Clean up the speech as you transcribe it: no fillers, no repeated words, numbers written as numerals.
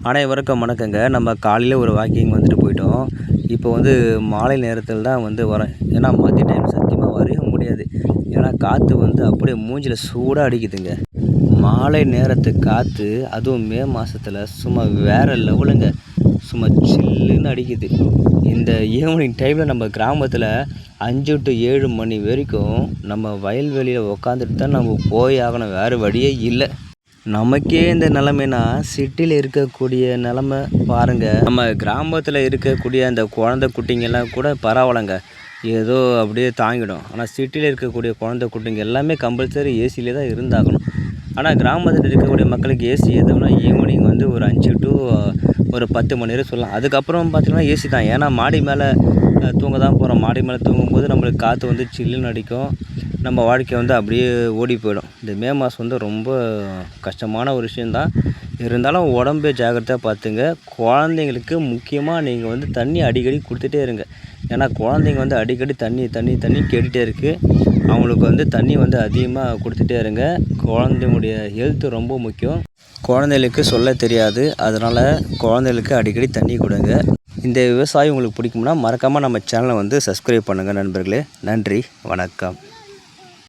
அனைவருக்கும் வணக்கங்க. நம்ம காலையில ஒரு வாக்கிங் வந்துட்டு போயிட்டோம். இப்போ மாலை நேரத்தில தான் வரேன். ஏன்னா மதிய டைம் சத்தியமா வரவே முடியாது. ஏன்னா காத்து அப்படியே மூஞ்சில சூடா அடிக்குதுங்க. மாலை நேரத்து காத்து அதுவும் மே மாசத்துல சும்மா வேற லெவலுங்க. சும்மா சில்லுன்னு அடிக்குது. இந்த ஈவினிங் டைம்ல நம்ம கிராமத்தில 5 டூ 7 மணி வரைக்கும் நம்ம வயல்வெளியில உட்காந்துட்டு தான் நம்ம போய் ஆகணும். வேற வழியே இல்ல. நமக்கே இந்த நிலைமைனா, சிட்டில இருக்கக்கூடிய நிலைமை பாருங்க. நம்ம கிராமத்துல இருக்கக்கூடிய அந்த குழந்தை குட்டிங்கலாம் கூட பரவாயில்லங்க. ஏதோ அப்படியே தாங்கிடும். ஆனா சிட்டில இருக்கக்கூடிய குழந்தை குட்டிங்க எல்லாமே கம்பல்சரி ஏசிலே தான் இருந்தாகணும். ஆனா கிராமத்துல இருக்கக்கூடிய மக்களுக்கு ஏசி எதுவும்னா ஈவினிங் ஒரு 5 டூ ஒரு 10 மணி வரை சொல்லலாம். அதுக்கப்புறம் பார்த்தீங்கன்னா ஏசி தான். ஏன்னா மாடி மேல தூங்க தான் போறோம். மாடி மேல தூங்கும்போது நம்மளுக்கு காத்து சில்லுன்னு அடிக்கும். நம்ம வாழ்க்கை அப்படியே ஓடி போயிடும். இந்த மே மாதம் ரொம்ப கஷ்டமான ஒரு விஷயந்தான். இருந்தாலும் உடம்பை ஜாக்கிரதையா பார்த்துங்க. குழந்தைங்களுக்கு முக்கியமா நீங்க தண்ணி அடிக்கடி கொடுத்துட்டே இருங்க. ஏன்னா குழந்தைங்க அடிக்கடி தண்ணி தண்ணி தண்ணி கேட்டுகிட்டே இருக்குது. அவங்களுக்கு தண்ணி அதிகமாக கொடுத்துட்டே இருங்க. குழந்தைங்களுடைய ஹெல்த்து ரொம்ப முக்கியம். குழந்தைகளுக்கு சொல்ல தெரியாது. அதனால் குழந்தைகளுக்கு அடிக்கடி தண்ணி கொடுங்க. இந்த விவசாயம் உங்களுக்கு பிடிக்கும்னா மறக்காமல் நம்ம சேனலை சப்ஸ்கிரைப் பண்ணுங்கள் நண்பர்களே. நன்றி, வணக்கம்.